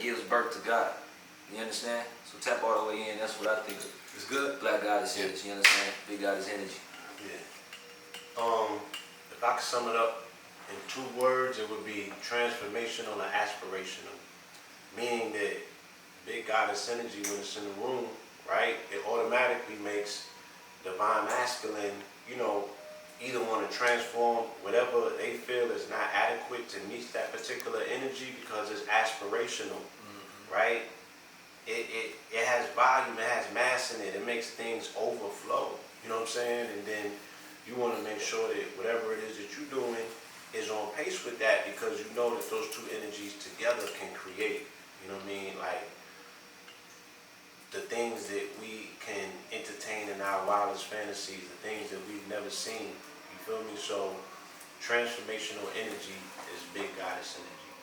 gives birth to God. You understand? So tap all the way in. That's what I think. It's good. Black goddess is. You understand? Big goddess energy. Yeah. If I could sum it up in 2 words, it would be transformational and aspirational. Meaning that big goddess energy, when it's in the room, right, it automatically makes divine masculine, you know, either want to transform whatever they feel is not adequate to meet that particular energy because it's aspirational, right? It has volume, it has mass in it, it makes things overflow, you know what I'm saying? And then you want to make sure that whatever it is that you're doing is on pace with that, because you know that those 2 energies together can create, you know what I mean, like the things that we can entertain in our wildest fantasies, the things that we've never seen, you feel me? So transformational energy is big goddess energy.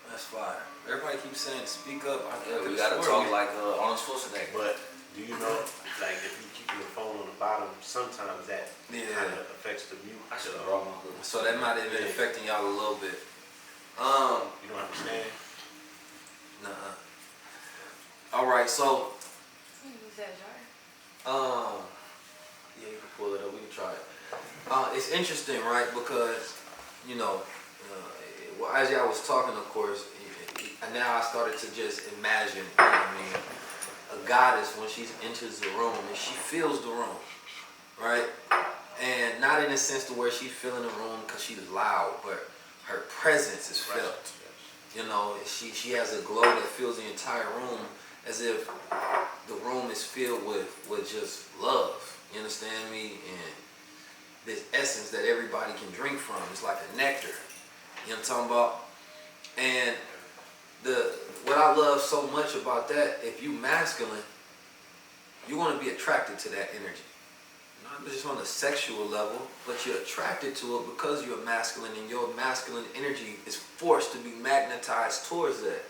That's fire. Everybody keeps saying, speak up. Yeah, we gotta talk like Arnold Schwarzenegger. But do you know, like if you keep your phone on the bottom, sometimes that kind of affects the mute. I should have brought my hood. So that might have been affecting y'all a little bit. You don't understand? Nuh-uh. All right, so You can use that jar. yeah, you can pull it up. We can try it. It's interesting, right? Because you know, well, as y'all was talking, of course, and now I started to just imagine. You know what I mean, a goddess when she enters the room and she feels the room, right? And not in the sense to where she's feeling the room because she's loud, but her presence is felt. You know, she has a glow that fills the entire room, as if the room is filled with just love. You understand me? And this essence that everybody can drink from. It's like a nectar. You know what I'm talking about? And what I love so much about that, if you masculine, you're going to be attracted to that energy. Not just on a sexual level, but you're attracted to it because you're masculine, and your masculine energy is forced to be magnetized towards that.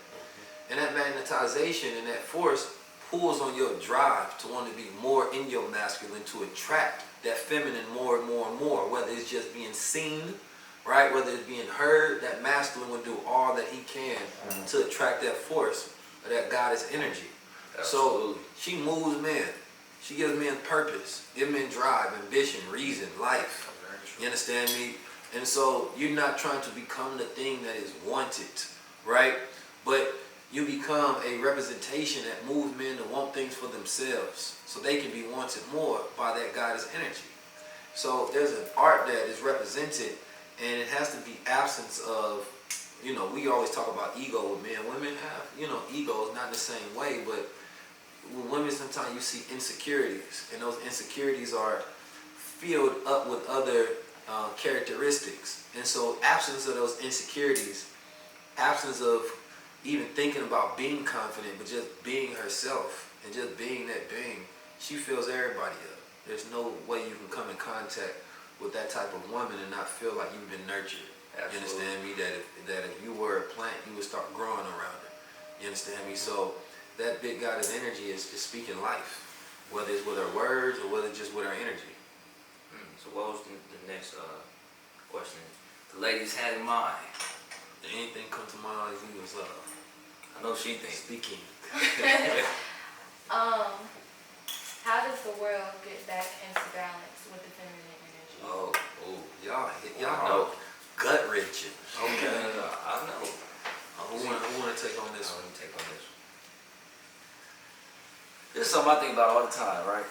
And that magnetization and that force pulls on your drive to want to be more in your masculine, to attract that feminine more and more and more, whether it's just being seen, right? Whether it's being heard, that masculine will do all that he can to attract that force of that goddess energy. Absolutely. So she moves men. She gives men purpose, gives men drive, ambition, reason, life. You understand me? And so you're not trying to become the thing that is wanted, right? But you become a representation that moves men to want things for themselves so they can be wanted more by that goddess energy. So there's an art that is represented, and it has to be absence of, you know, we always talk about ego with men. Women have, you know, egos, not the same way, but with women sometimes you see insecurities, and those insecurities are filled up with other characteristics. And so absence of those insecurities, absence of even thinking about being confident, but just being herself and just being that being, she fills everybody up. There's no way you can come in contact with that type of woman and not feel like you've been nurtured. Absolutely. You understand me? That if you were a plant, you would start growing around it. You understand me? So that big goddess energy is speaking life, whether it's with her words or whether it's just with her energy. So what was the next question the ladies had in mind? Did anything come to mind as you was I know she thinks. speaking? How does the world get back into balance with the feminine energy? Oh, y'all know. Gut wrenching. Okay. I know. Who want to take on this one? Take on this one. This is something I think about all the time, right?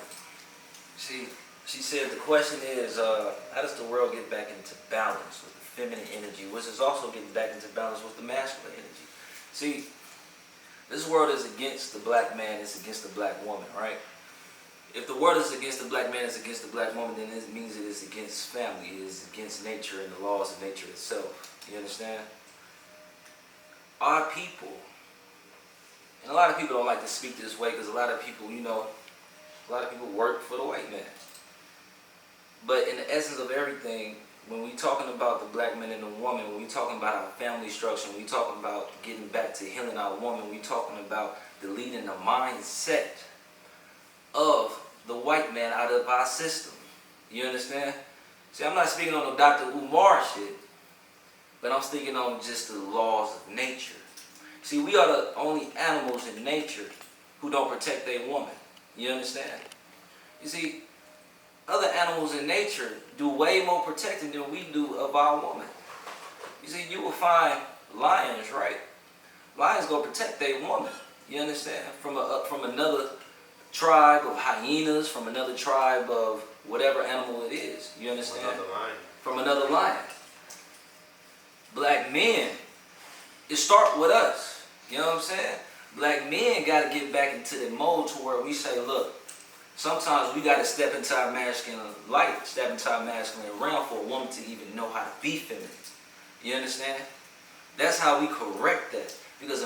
She said the question is, how does the world get back into balance with the feminine energy, which is also getting back into balance with the masculine energy? See, this world is against the black man, it's against the black woman, right? If the world is against the black man, it's against the black woman, then it means it is against family, it is against nature and the laws of nature itself. You understand? Our people, and a lot of people don't like to speak this way because a lot of people, you know, a lot of people work for the white man. But in the essence of everything, when we talking about the black man and the woman, when we talking about our family structure, when we talking about getting back to healing our woman, we talking about deleting the mindset of the white man out of our system. You understand? See, I'm not speaking on no Dr. Umar shit, but I'm speaking on just the laws of nature. See, we are the only animals in nature who don't protect their woman. You understand? You see, other animals in nature do way more protecting than we do of our woman. You see, you will find lions, right? Lions go protect their woman. You understand? From another tribe of hyenas, from another tribe of whatever animal it is. You understand? Another lion. From another lion. Black men, it start with us. You know what I'm saying? Black men got to get back into the mode to where we say, look, sometimes we got to step into our masculine light, step into our masculine realm for a woman to even know how to be feminine. You understand? That's how we correct that. Because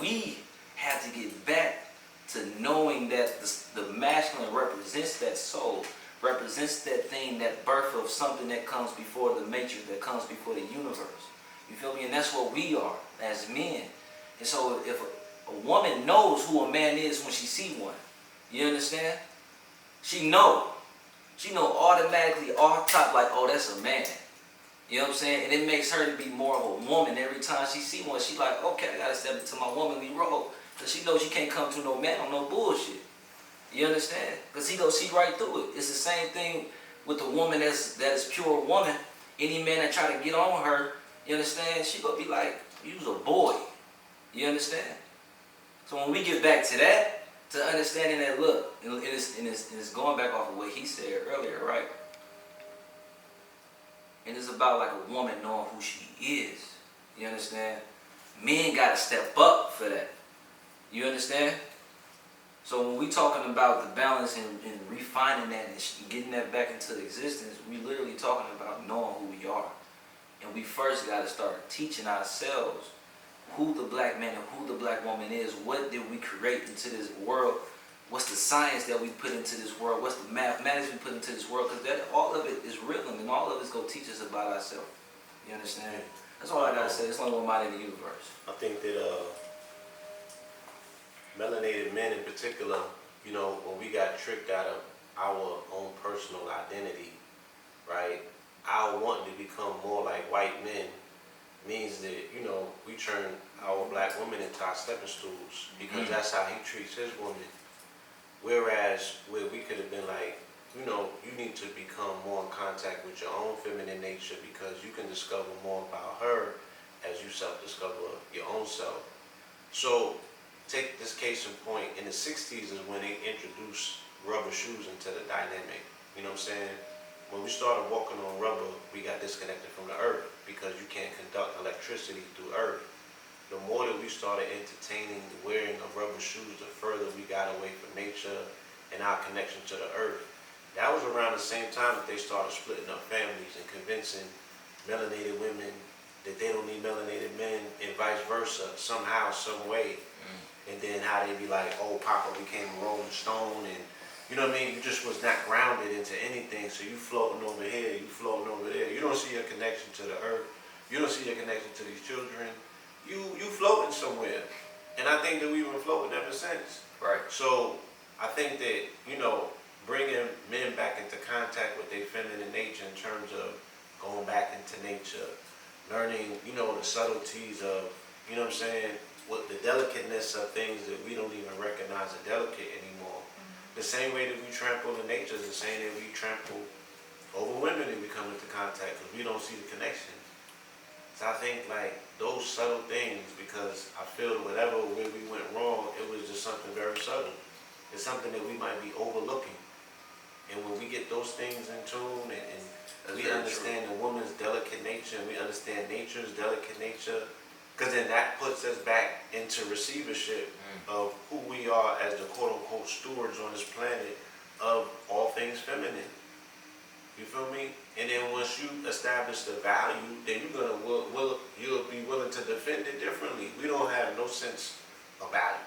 we have to get back to knowing that the masculine represents that soul, represents that thing, that birth of something that comes before the matrix, that comes before the universe. You feel me? And that's what we are as men. And so if a woman knows who a man is when she see one, you understand? She know automatically off top like, oh, that's a man. You know what I'm saying? And it makes her to be more of a woman every time she see one. She like, okay, I gotta step into my womanly role. Because she knows she can't come to no man on no bullshit. You understand? Because he goes see right through it. It's the same thing with the woman that is pure woman. Any man that try to get on her, you understand? She gonna be like, you's a boy. You understand? So when we get back to that, to understanding that, look, and it's going back off of what he said earlier, right? And it's about like a woman knowing who she is. You understand? Men gotta step up for that. You understand? So when we talking about the balance and refining that and getting that back into existence, we literally talking about knowing who we are. And we first gotta start teaching ourselves who the black man and who the black woman is. What did we create into this world? What's the science that we put into this world? What's the mathematics we put into this world? Because all of it is real, and all of it's going to teach us about ourselves. You understand? That's all I got to say. It's only one mind in the universe. I think that melanated men in particular, you know, when we got tricked out of our own personal identity, right? Our wanting to become more like white men means that, you know, we turn our black women into our stepping stools because that's how he treats his woman. Whereas where we could have been like, you know, you need to become more in contact with your own feminine nature because you can discover more about her as you self-discover your own self. So take this case in point, in the 60s is when they introduced rubber shoes into the dynamic. You know what I'm saying? When we started walking on rubber, we got disconnected from the earth because you can't conduct electricity through earth. The more that we started entertaining the wearing of rubber shoes, the further we got away from nature and our connection to the earth. That was around the same time that they started splitting up families and convincing melanated women that they don't need melanated men and vice versa, somehow, some way. And then how they be like, oh, Papa became a Rolling Stone, and you know what I mean? You just was not grounded into anything, so you floating over here, you floating over there. You don't see your connection to the earth. You don't see your connection to these children. You floating somewhere. And I think that we've been floating ever since. Right. So I think that, you know, bringing men back into contact with their feminine nature in terms of going back into nature, learning, you know, the subtleties of, you know what I'm saying, what the delicateness of things that we don't even recognize are delicate anymore. The same way that we trample in nature is the same way we trample over women that we come into contact because we don't see the connection. So I think like those subtle things, because I feel whatever way we went wrong, it was just something very subtle. It's something that we might be overlooking. And when we get those things in tune and we understand the woman's delicate nature and we understand nature's delicate nature, because then that puts us back into receivership of who we are as the quote-unquote stewards on this planet of all things feminine. You feel me? And then once you establish the value, then you'll be willing to defend it differently. We don't have no sense of value.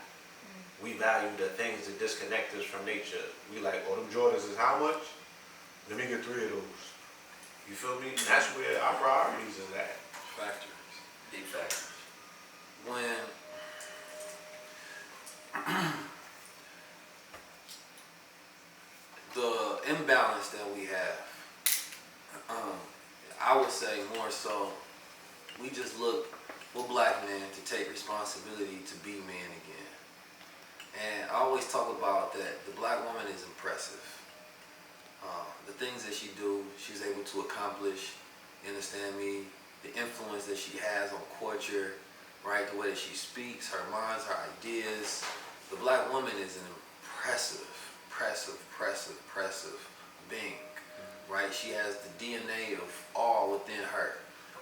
We value the things that disconnect us from nature. We like, oh, them Jordans is how much? Let me get 3 of those. You feel me? And that's where our priorities is at. Factors. Big factors. When the imbalance that we have, I would say more so, we just look for black men to take responsibility to be men again. And I always talk about that the black woman is impressive. The things that she do, she's able to accomplish, you understand me? The influence that she has on culture, right? The way that she speaks, her minds, her ideas. The black woman is an impressive being, right? She has the DNA of all within her,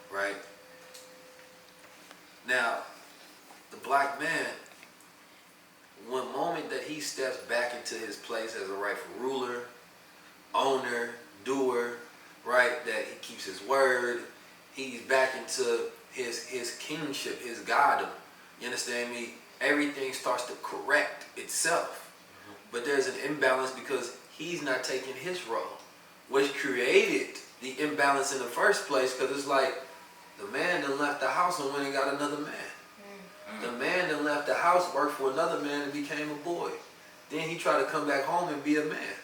right? Now, the black man, one moment that he steps back into his place as a rightful ruler, owner, doer, right, that he keeps his word, he's back into his kingship, his goddom, you understand me? Everything starts to correct itself. But there's an imbalance because he's not taking his role, which created the imbalance in the first place, because it's like the man done left the house and went and got another man. The man done left the house, worked for another man, and became a boy. Then he tried to come back home and be a man.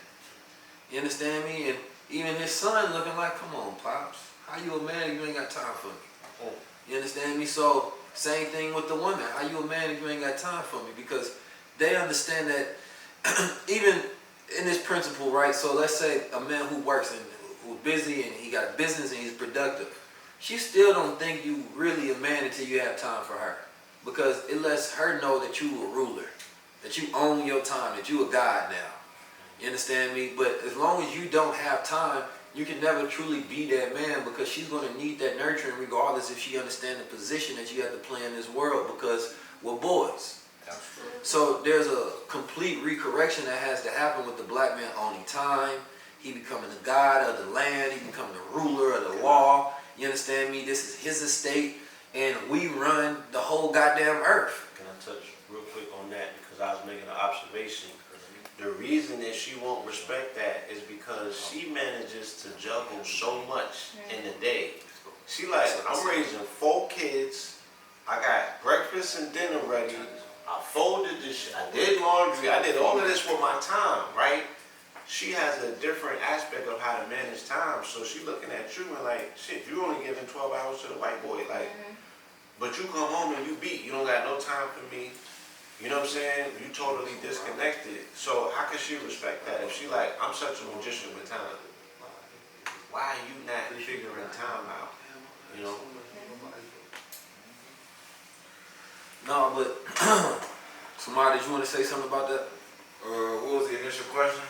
You understand me? And even his son looking like, come on, Pops. How you a man if you ain't got time for me? You understand me? So, same thing with the woman. How you a man if you ain't got time for me? Because they understand that even in this principle, right? So let's say a man who works and who's busy and he got a business and he's productive. She still don't think you really a man until you have time for her. Because it lets her know that you a ruler, that you own your time, that you a god now. You understand me? But as long as you don't have time, you can never truly be that man, because she's going to need that nurturing regardless if she understands the position that you have to play in this world, because we're boys. So there's a complete recorrection that has to happen with the black man owning time. He becoming the god of the land. He becoming the ruler of the law. You understand me? This is his estate, and we run the whole goddamn earth. Can I touch real quick on that? Because I was making an observation. The reason that she won't respect that is because she manages to juggle so much in the day. She like, I'm raising 4 kids. I got breakfast and dinner ready. I folded this shit. I did laundry. I did all of this with my time, right? She has a different aspect of how to manage time. So she looking at you and like, shit, you only giving 12 hours to the white boy. Like, but you come home and you beat. You don't got no time for me. You know what I'm saying? You totally disconnected. So how can she respect that if she like, I'm such a magician with time? Why are you not figuring time out? You know? No, but somebody, did you want to say something about that? What was the initial question?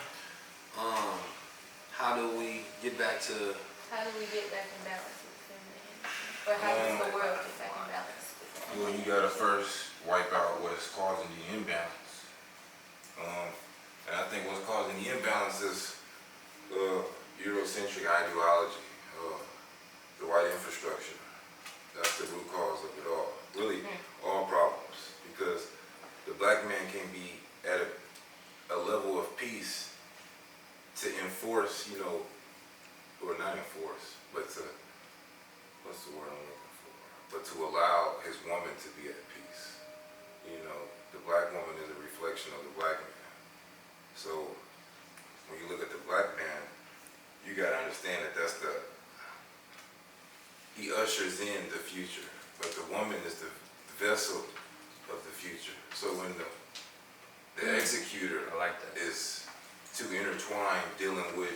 How do we get back to? How do we get back in balance with the feminine energy? Or how does the world get back in balance with the Well, feminine you gotta first wipe out what's causing the imbalance. And I think what's causing the imbalance is Eurocentric ideology, the white infrastructure. That's the root cause of it all. Really, all problems. Because the black man can be at a level of peace to enforce, or not enforce, but to, what's the word I'm looking for? But to allow his woman to be at peace. The black woman is a reflection of the black man. So when you look at the black man, you gotta understand that he ushers in the future, but the woman is the vessel of the future. So when the executor is too intertwined dealing with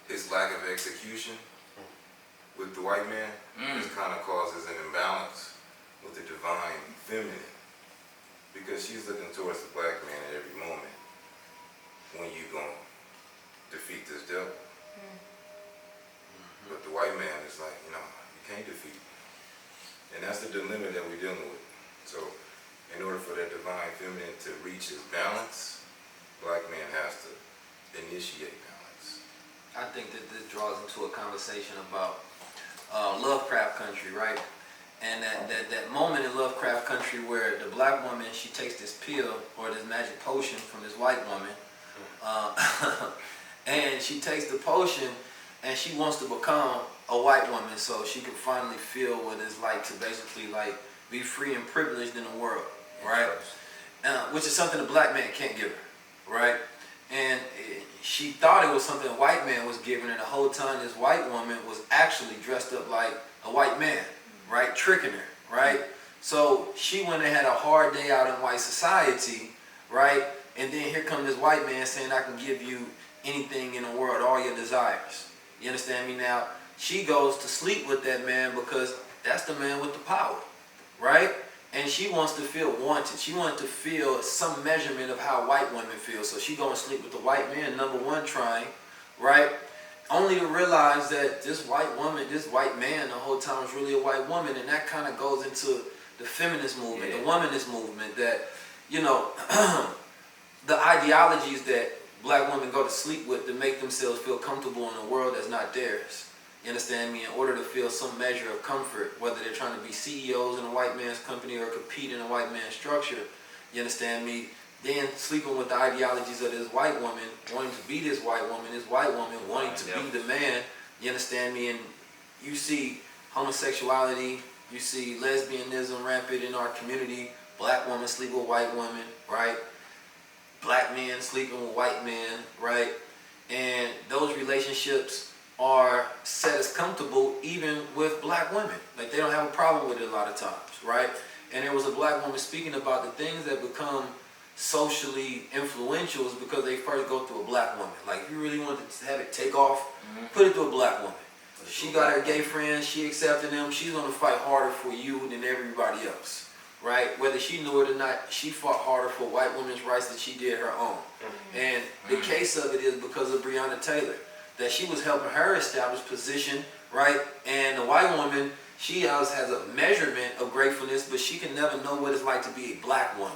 his lack of execution with the white man, this kind of causes an imbalance with the divine feminine, because she's looking towards the black man at every moment. When you gonna defeat this devil? But the white man is like, you can't defeat me. And that's the dilemma that we're dealing with. So in order for that divine feminine to reach its balance, black man has to initiate balance. I think that this draws into a conversation about Lovecraft Country, right? And that moment in Lovecraft Country where the black woman, she takes this pill or this magic potion from this white woman, and she takes the potion and she wants to become a white woman so she can finally feel what it's like to basically like be free and privileged in the world, right? Which is something the black man can't give her, right? And she thought it was something a white man was giving her. The whole time this white woman was actually dressed up like a white man, right? Tricking her. right? So she went and had a hard day out in white society, right? And then here comes this white man saying, I can give you anything in the world, all your desires. You understand me now? She goes to sleep with that man because that's the man with the power, right? And she wants to feel wanted. She wants to feel some measurement of how white women feel. So she go and sleep with the white man, number one, trying, right? Only to realize that this white woman, this white man, the whole time was really a white woman. And that kind of goes into the feminist movement, the womanist movement, that, you know, the ideologies that black women go to sleep with to make themselves feel comfortable in a world that's not theirs. You understand me? In order to feel some measure of comfort, whether they're trying to be CEOs in a white man's company or compete in a white man's structure, you understand me? Then sleeping with the ideologies of this white woman, wanting to be this white woman wanting to be the man, you understand me? And you see homosexuality, you see lesbianism rampant in our community, black women sleep with white women, right? Black men sleeping with white men, right? And those relationships are set as comfortable even with black women. Like, they don't have a problem with it a lot of times, right? And there was a black woman speaking about the things that become socially influential is because they first go through a black woman. Like, if you really want to have it take off, put it through a black woman. She got her gay friends, she accepted them, she's gonna fight harder for you than everybody else, right? Whether she knew it or not, she fought harder for white women's rights than she did her own. And the case of it is because of Breonna Taylor, that she was helping her establish position, right? And the white woman, she always has a measurement of gratefulness, but she can never know what it's like to be a black woman.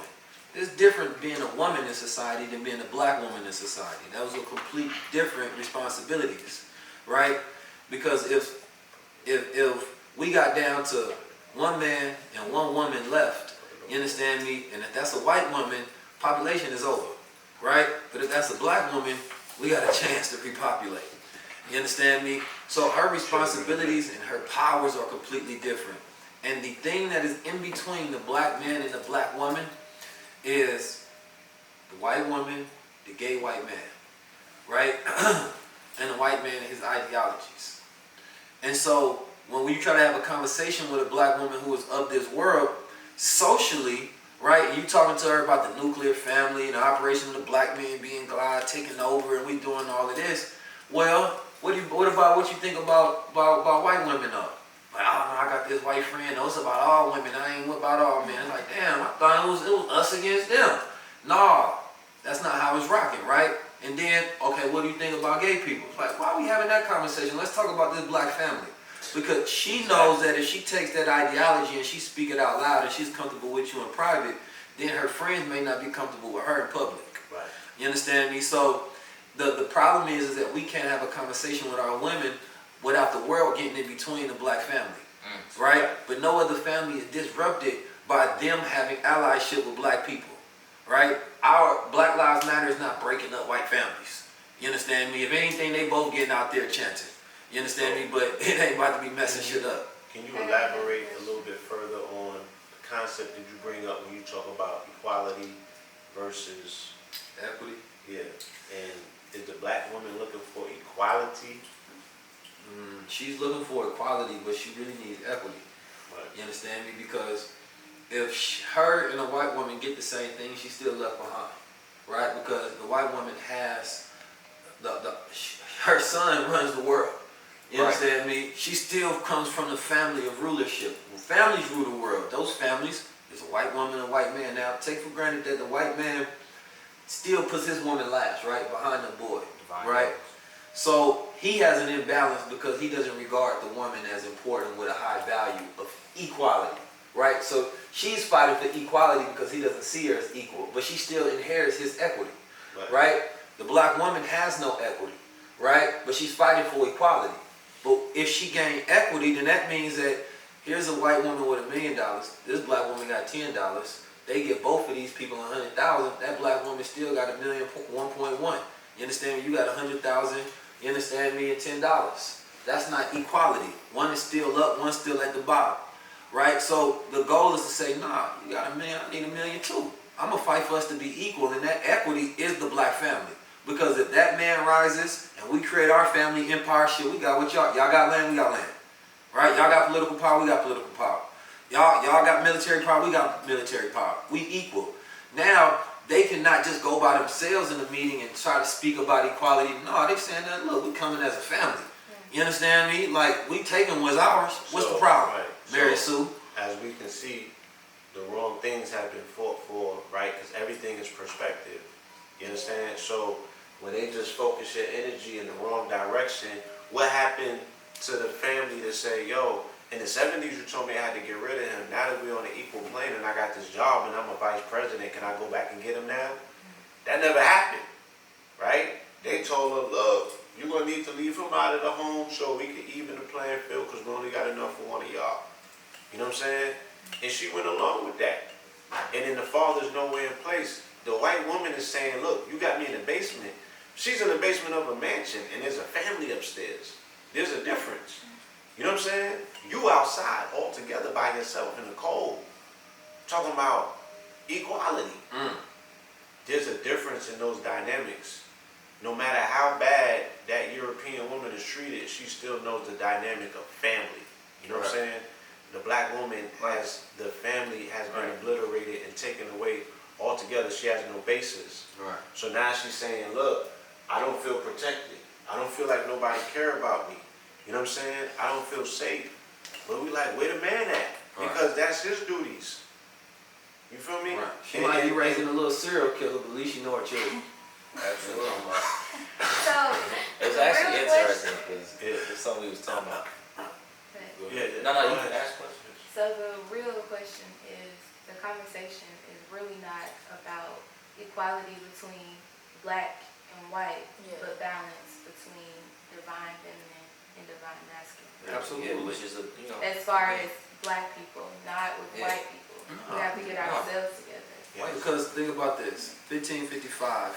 It's different being a woman in society than being a black woman in society. That was a complete different responsibilities, right? Because if we got down to one man and one woman left, you understand me? And if that's a white woman, population is over, right? But if that's a black woman, we got a chance to repopulate. You understand me? So her responsibilities and her powers are completely different. And the thing that is in between the black man and the black woman is the white woman, the gay white man, right? And the white man and his ideologies. And so when we try to have a conversation with a black woman who is of this world, socially, right, and you talking to her about the nuclear family and the operation of the black man being God, taking over, and we doing all of this, well, what about what you think about white women though? Like, oh no, I got this white friend, no, it's about all women, I ain't about all men. It's like, damn, I thought it was us against them. Nah, that's not how it's rocking, right? And then, okay, what do you think about gay people? It's like, why are we having that conversation? Let's talk about this black family. Because she knows that if she takes that ideology and she speak it out loud and she's comfortable with you in private, then her friends may not be comfortable with her in public. Right. You understand me? So the problem is that we can't have a conversation with our women without the world getting in between the black family, right? But no other family is disrupted by them having allyship with black people, right? Our Black Lives Matter is not breaking up white families. You understand me? If anything, they both getting out there chanting. You understand me? But it ain't about to be messing shit up. Can you elaborate a little bit further on the concept that you bring up when you talk about equality versus Equity? yeah? And is the black woman looking for equality? She's looking for equality, but she really needs equity. Right. You understand me? Because if her and a white woman get the same thing, she's still left behind, right? Because the white woman has her son runs the world. You understand me? She still comes from the family of rulership. When families rule the world, those families, there's a white woman and a white man. Now, take for granted that the white man still puts his woman last, right? Behind the boy, right? So he has an imbalance because he doesn't regard the woman as important with a high value of equality, right? So she's fighting for equality because he doesn't see her as equal, but she still inherits his equity, right? The black woman has no equity, right? But she's fighting for equality. But if she gained equity, then that means that here's a white woman with $1 million. This black woman got $10. They give both of these people $100,000. That black woman still got $1 million, 1.1. You understand me? You got $100,000. You understand me? And $10. That's not equality. One is still up. One's still at the bottom, right? So the goal is to say, nah, you got $1 million. I need $1 million too. I'm gonna fight for us to be equal, and that equity is the black family. Because if that man rises and we create our family empire shit, we got what y'all got land, we got land. Right? Y'all got political power, we got political power. Y'all got military power, we got military power. We equal. Now, they cannot just go by themselves in the meeting and try to speak about equality. No, they saying that, look, we coming as a family. You understand me? Like, we taking what's ours. What's the problem? Right. Mary So, Sue? as we can see, the wrong things have been fought for, right? Because everything is perspective. You understand? So when they just focus your energy in the wrong direction, what happened to the family to say, yo, in the 70s you told me I had to get rid of him. Now that we're on an equal plane and I got this job and I'm a vice president, can I go back and get him now? That never happened, right? They told her, look, you're going to need to leave him out of the home so we can even the playing field because we only got enough for one of y'all. You know what I'm saying? And she went along with that. And then the father's nowhere in place. The white woman is saying, look, you got me in the basement. She's in the basement of a mansion and there's a family upstairs. There's a difference. You know what I'm saying? You outside all together by yourself in the cold. Talking about equality. There's a difference in those dynamics. No matter how bad that European woman is treated, she still knows the dynamic of family. You know what I'm saying? The black woman has, the family has been obliterated and taken away altogether. She has no basis. Right. So now she's saying, look, I don't feel protected. I don't feel like nobody care about me. You know what I'm saying? I don't feel safe. But we like, where the man at? Because that's his duties. You feel me? Right. She might be raising a little serial killer, but at least you know her children. Absolutely. So, It's the actually real interesting because it's something we was talking about. question, No, you can ask questions. so the real question is, the conversation is really not about equality between black and white, but balance between divine feminine and divine masculine. Absolutely. Yeah, which is As far as black people, not with white people. We have to get ourselves together. Because think about this, 1555,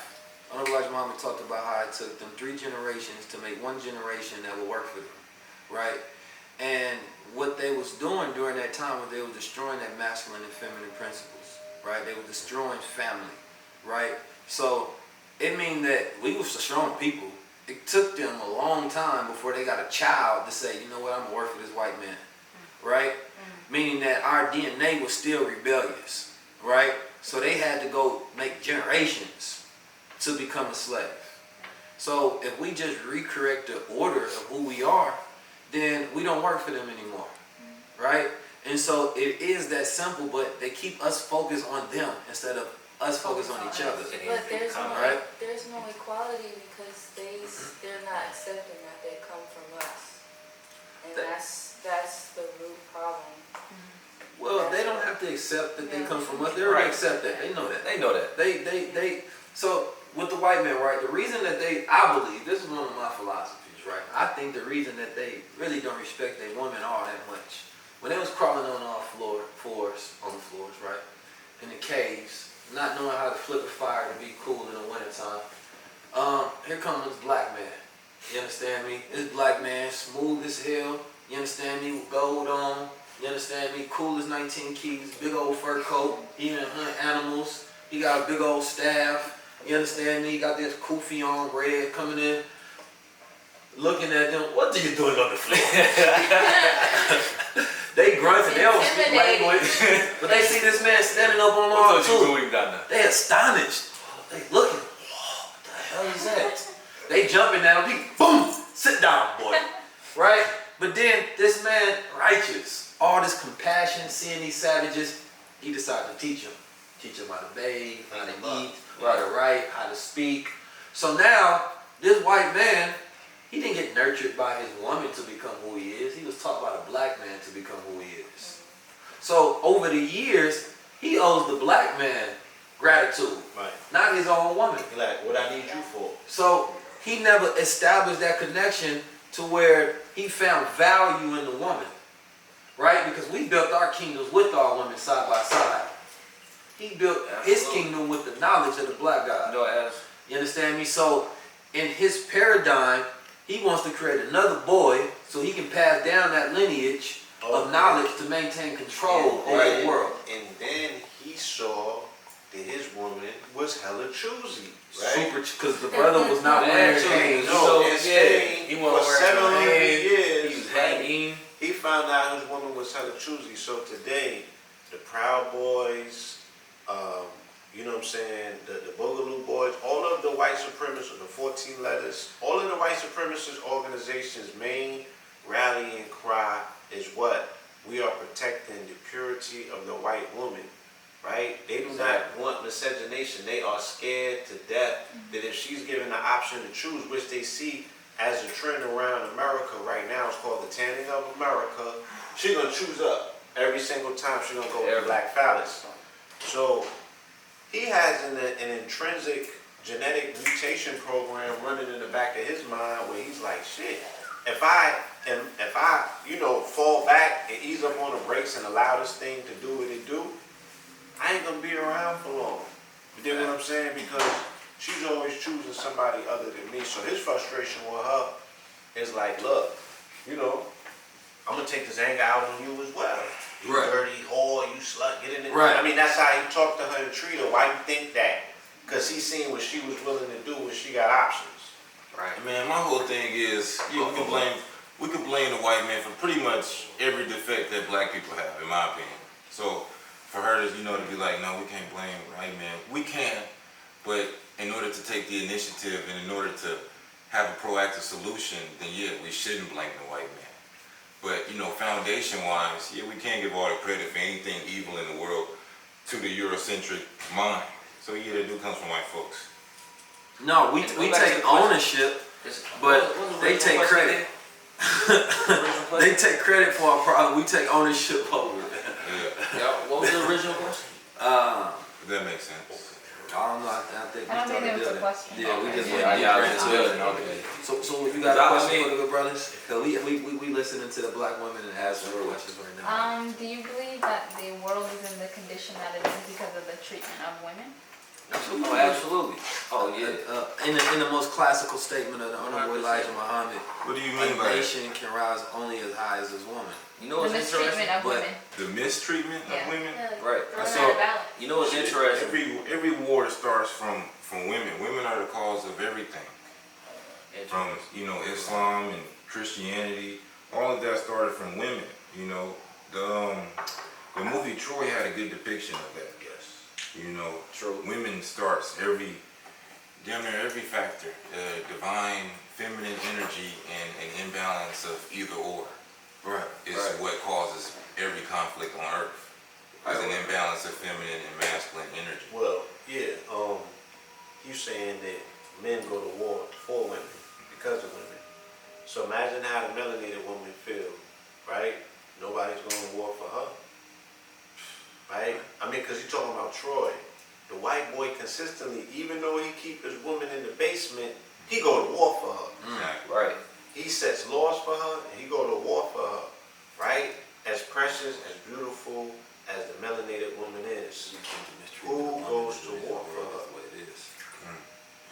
Honorable Elijah Muhammad talked about how it took them 3 generations to make one generation that would work for them, right? And what they was doing during that time was they were destroying that masculine and feminine principles, right? They were destroying family, right? So it means that we were strong people. It took them a long time before they got a child to say, you know what, I'm gonna work for this white man, right? Meaning that our DNA was still rebellious, right? So they had to go make generations to become a slave. So if we just recorrect the order of who we are, then we don't work for them anymore, right? And so it is that simple, but they keep us focused on them instead of us focused on each other. But there's no, right? there's no equality because they're not accepting that they come from us, and that's the root problem. Well, they don't have to accept that they come from us. They already accept that. They know that. They know that. So with the white man, right? The reason that I believe, this is one of my philosophies, right? I think the reason that they really don't respect their women all that much, when they was crawling on our floors, right? In the caves, not knowing how to flip a fire to be cool in the wintertime. Here comes this black man. You understand me? This black man, smooth as hell. You understand me? With gold on. You understand me? Cool as 19 keys. Big old fur coat. He done hunt animals. He got a big old staff. You understand me? He got this kufi on, red, coming in. Looking at them. What are you doing on the floor? They grunting. They don't speak language. But they see this man standing up on all two. They astonished. They looking. Whoa, what the hell is that? They jumping at him. He, boom, sit down, boy. Right? But then this man, righteous, all this compassion, seeing these savages, he decided to teach them. Teach them how to bathe, how to eat, how to write, how to speak. So now, this white man, he didn't get nurtured by his woman to become who he is. He was taught by the black man to become who he is. So over the years, he owes the black man gratitude, not his own woman. He like, what I need you for? So he never established that connection to where he found value in the woman, right? Because we built our kingdoms with our women side by side. He built his kingdom with the knowledge of the black God. You understand me? So in his paradigm, he wants to create another boy so he can pass down that lineage of knowledge to maintain control over the world. And then he saw that his woman was hella choosy, right? Super, because the brother was not wearing chains. No, he for 700 years, he was hanging. He found out his woman was hella choosy. So today, the Proud Boys, you know what I'm saying, the Boogaloo Boys, all of the white supremacists, the 14 letters, all of the white supremacist organizations' main rallying cry is what? We are protecting the purity of the white woman, right? They do not want miscegenation. They are scared to death that if she's given the option to choose, which they see as a trend around America right now, it's called the tanning of America, she's gonna choose up every single time. She's gonna go with black phallus. So he has an intrinsic genetic mutation program running in the back of his mind where he's like, shit, if I fall back and ease up on the brakes and allow this thing to do what it do, I ain't gonna be around for long. You dig what I'm saying? Because she's always choosing somebody other than me. So his frustration with her is like, look, I'm gonna take this anger out on you as well. You dirty whore, you slut, get in it. I mean, that's how he talked to her and treated her. Why you think that? Because he seen what she was willing to do when she got options. Right. Man, my whole thing is, we can blame the white man for pretty much every defect that black people have, in my opinion. So for her to, to be like, no, we can't blame white man. We can, but in order to take the initiative and in order to have a proactive solution, then yeah, we shouldn't blame the white man. But, foundation-wise, yeah, we can't give all the credit for anything evil in the world to the Eurocentric mind. So yeah, that do comes from white folks. No, we take ownership, but they take credit. They take credit for our problem. We take ownership over it. Yeah. What was the original question? If that makes sense. I don't know. I think we started there was a building. question. Yeah, we just Yeah, went deeper into it. okay. So you got a question for the good brothers? Cause we listening to the black women and asking questions right now. Do you believe that the world is in the condition that it is because of the treatment of women? Absolutely. Oh, absolutely. Oh, yeah. In the most classical statement of the Honorable Elijah Muhammad, What do you mean a by that? nation can rise only as high as its woman. You know what's The mistreatment interesting? of But women. The mistreatment of women? Right. They're So, out of balance. you know what's interesting? Every war starts from women. Women are the cause of everything. From Islam and Christianity, all of that started from women. The movie Troy had a good depiction of that. Yes. True. Women starts damn near every factor. Divine feminine energy and an imbalance of either or. Right. Is what causes every conflict on Earth. Is an imbalance of feminine and masculine energy. Well, yeah. You saying that men go to war for women because of women. So imagine how the melanated woman feels, right? Nobody's going to war for her, right? I mean, because you're talking about Troy. The white boy consistently, even though he keep his woman in the basement, he go to war for her. Exactly. Right. He sets laws for her, and he go to war for her, right? As precious, as beautiful as the melanated woman is, who goes to war for her?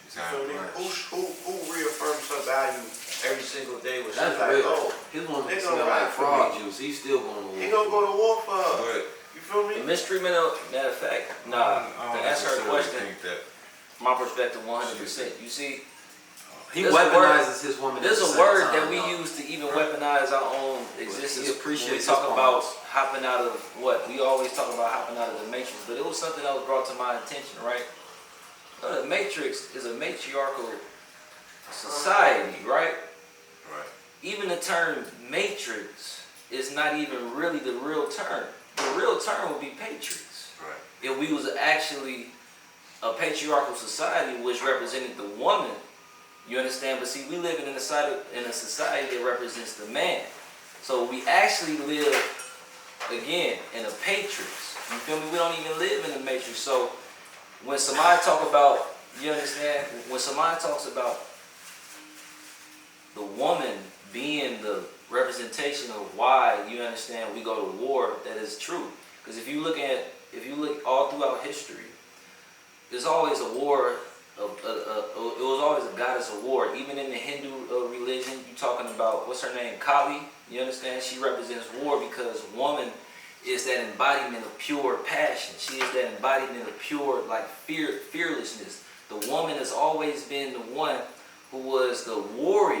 Exactly. Who reaffirms her value every single day when she's That's like, real. oh, His woman they smell gonna like ride for frog me. juice. He's still going to war. he gonna go to war for her. But You feel me? The mistreatment of, matter of fact, nah, I to don't answer her necessarily question, think that. my perspective 100%. You see, He There's a weaponizes his woman. there's at a the word same that time, we though. use to even weaponize our own existence. He appreciates when we his talk about pawns. hopping out of what? We always talk about hopping out of the matrix, but it was something that was brought to my attention, right? The matrix is a matriarchal society, right? Right. Even the term matrix is not even really the real term. The real term would be patriots. Right. If we was actually a patriarchal society which represented the woman, you understand? But see, we live in a society that represents the man. So we actually live, again, in a matrix. You feel me? We don't even live in a matrix. So when somebody talk about, you understand? When somebody talks about the woman being the representation of why, you understand, we go to war, that is true. Because if you look all throughout history, there's always a war. It was always a goddess of war. Even in the Hindu religion, you talking about, what's her name, Kali? You understand? She represents war because woman is that embodiment of pure passion. She is that embodiment of pure, like, fearlessness. The woman has always been the one who was the warrior.